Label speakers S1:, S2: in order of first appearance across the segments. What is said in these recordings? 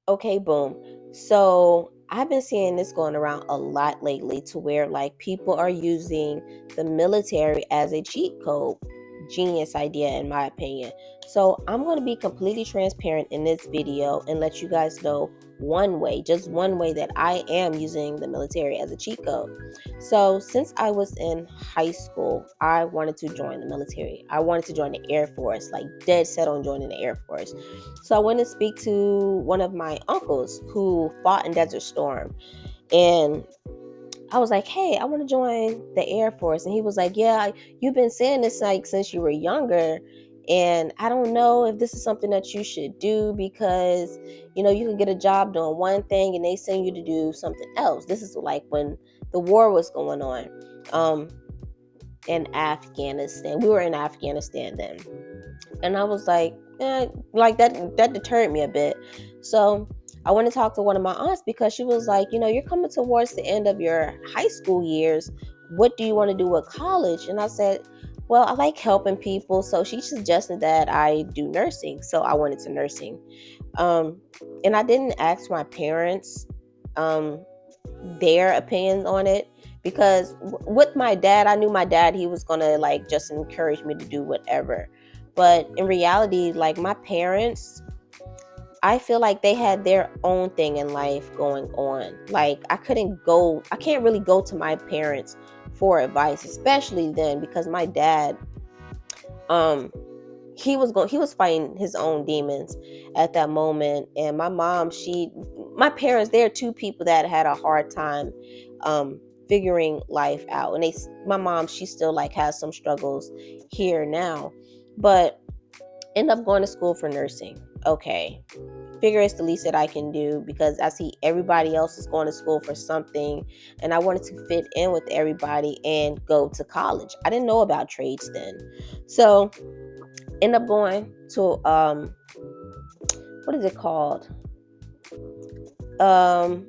S1: Okay, boom. So I've been seeing this going around a lot lately to where like people are using the military as a cheat code. Genius idea, in my opinion. So I'm going to be completely transparent in this video and let you guys know one way, just one way that I am using the military as a cheat code. So since I was in high school, I wanted to join the military. I wanted to join the Air Force, like dead set on joining the Air Force. So I went to speak to one of my uncles who fought in Desert Storm. And I was like, hey, I want to join the Air Force. And he was like, yeah, you've been saying this like since you were younger. And I don't know if this is something that you should do because, you can get a job doing one thing and they send you to do something else. This is like when the war was going on in Afghanistan. We were in Afghanistan then. And I was like that deterred me a bit. So I went to talk to one of my aunts because she was like, you're coming towards the end of your high school years. What do you want to do with college? And I said, well, I like helping people. So she suggested that I do nursing. So I went into nursing. Um, and I didn't ask my parents um, their opinions on it because with my dad, I knew my dad, he was going to like just encourage me to do whatever. But in reality, like my parents, I feel like they had their own thing in life going on. Like I can't really go to my parents for advice, especially then because my dad, um, he was fighting his own demons at that moment. And my mom, my parents, they're two people that had a hard time figuring life out. And my mom, she still like has some struggles here now, but end up going to school for nursing. Okay, figure it's the least that I can do because I see everybody else is going to school for something and I wanted to fit in with everybody and go to college. I didn't know about trades then. So end up going to what is it called? Um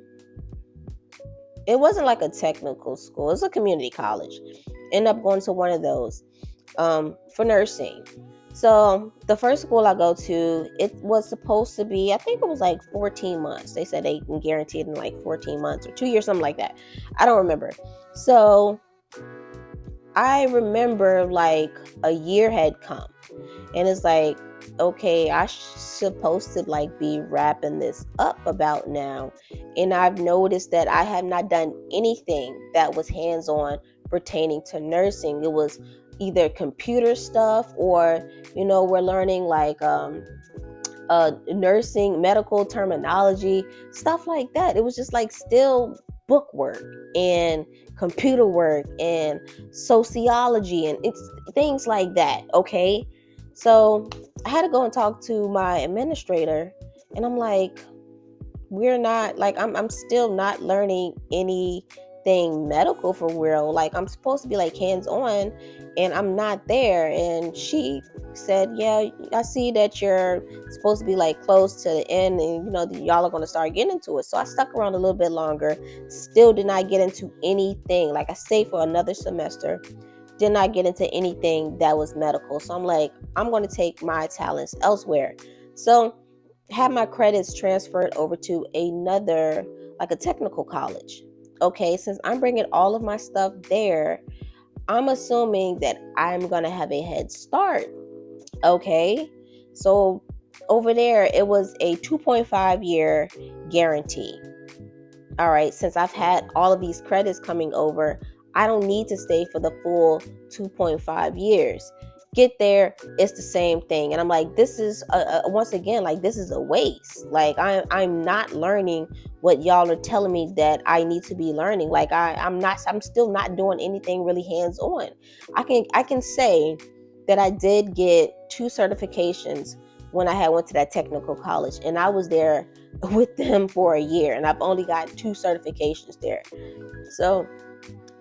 S1: it wasn't like a technical school, it's a community college. End up going to one of those for nursing. So the first school I go to, it was supposed to be, I think it was like 14 months. They said they can guarantee it in like 14 months or 2 years, something like that. I don't remember. So I remember like a year had come and it's like, okay, supposed to like be wrapping this up about now. And I've noticed that I have not done anything that was hands-on pertaining to nursing. It was either computer stuff or, we're learning like nursing, medical terminology, stuff like that. It was just like still book work and computer work and sociology and it's things like that. Okay. So I had to go and talk to my administrator and I'm like, we're not like I'm still not learning anything medical for real. Like I'm supposed to be like hands on and I'm not there. And she said, yeah, I see that you're supposed to be like close to the end and y'all are going to start getting into it. So I stuck around a little bit longer, still did not get into anything. Like I stayed for another semester, did not get into anything that was medical. So I'm like, I'm going to take my talents elsewhere. So had my credits transferred over to another, like a technical college. Okay, since I'm bringing all of my stuff there, I'm assuming that I'm going to have a head start. Okay, so over there, it was a 2.5 year guarantee. All right, since I've had all of these credits coming over, I don't need to stay for the full 2.5 years. Get there, it's the same thing. And I'm like, this is once again, like this is a waste. Like I'm not learning what y'all are telling me that I need to be learning. Like I'm still not doing anything really hands-on. I can say that I did get 2 certifications when I had went to that technical college, and I was there with them for a year, and I've only got 2 certifications there. So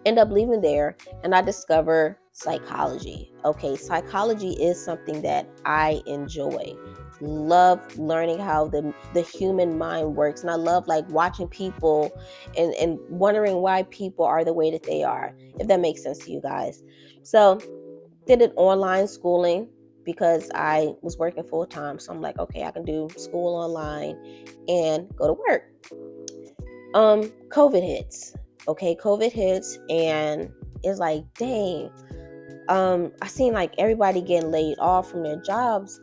S1: end up leaving there and I discover psychology. Okay, psychology is something that I enjoy. Love learning how the human mind works. And I love like watching people and wondering why people are the way that they are, if that makes sense to you guys. So did an online schooling because I was working full time. So I'm like, okay, I can do school online and go to work. COVID hits. Okay, COVID hits, and it's like, dang. I seen like everybody getting laid off from their jobs,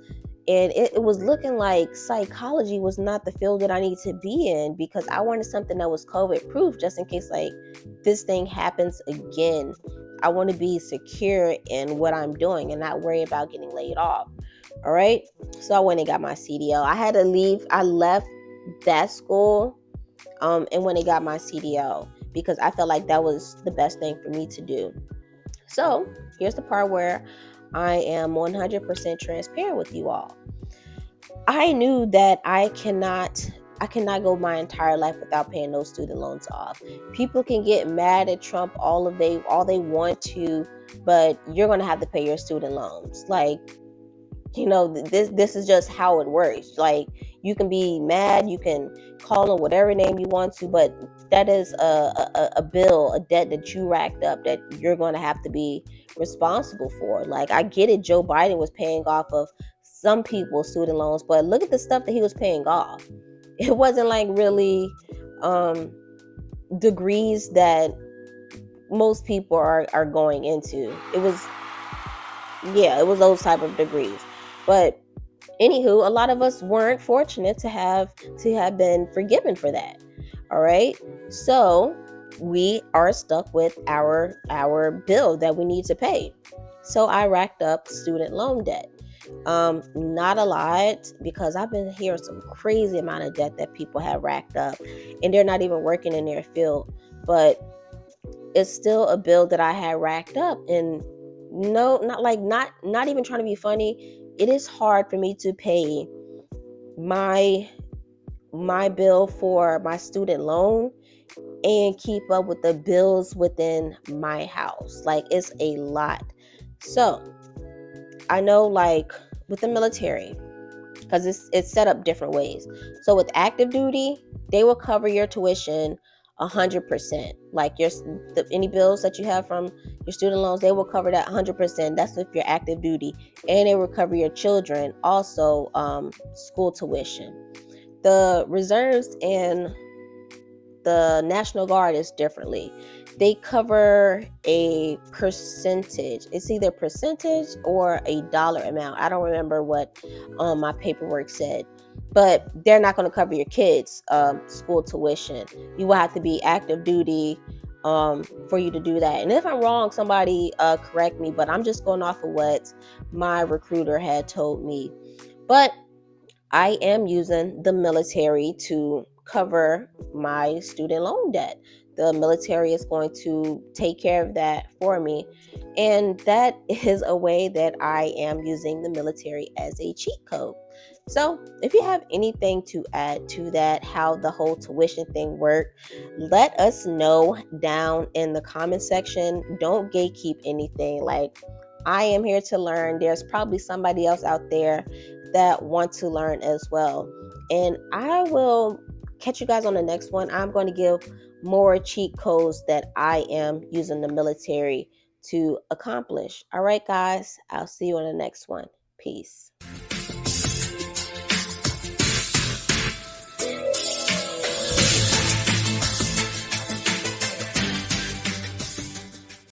S1: and it was looking like psychology was not the field that I need to be in, because I wanted something that was COVID proof, just in case like this thing happens again. I want to be secure in what I'm doing and not worry about getting laid off. All right. So I went and got my CDL. I had to leave. I left that school and when I got my CDL, because I felt like that was the best thing for me to do. So here's the part where I am 100% transparent with you all. I knew that I cannot go my entire life without paying those student loans off. People can get mad at Trump all they want to, but you're going to have to pay your student loans. Like, this is just how it works. Like, you can be mad, you can call them whatever name you want to, but that is a bill, a debt that you racked up that you're going to have to be responsible for. Like, I get it, Joe Biden was paying off of some people's student loans, but look at the stuff that he was paying off. It wasn't like really degrees that most people are going into. It was those type of degrees. But anywho, a lot of us weren't fortunate to have been forgiven for that. All right. So we are stuck with our bill that we need to pay. So I racked up student loan debt. Not a lot, because I've been hearing some crazy amount of debt that people have racked up, and they're not even working in their field, but it's still a bill that I had racked up. And no, not even trying to be funny, it is hard for me to pay my bill for my student loan and keep up with the bills within my house. Like, it's a lot. So I know, like, with the military, because it's set up different ways. So with active duty, they will cover your tuition 100%. Like, any bills that you have from your student loans, they will cover that 100%. That's if you're active duty, and they will cover your children also school tuition. The reserves and the National Guard is differently. They cover a percentage. It's either percentage or a dollar amount. I don't remember what my paperwork said, but they're not going to cover your kids' school tuition. You will have to be active duty for you to do that. And if I'm wrong, somebody correct me, but I'm just going off of what my recruiter had told me. But I am using the military to cover my student loan debt. The military is going to take care of that for me. And that is a way that I am using the military as a cheat code. So if you have anything to add to that, how the whole tuition thing worked, let us know down in the comment section. Don't gatekeep anything. Like, I am here to learn. There's probably somebody else out there that want to learn as well. And I will catch you guys on the next one. I'm going to give more cheat codes that I am using the military to accomplish. All right, guys, I'll see you on the next one. Peace.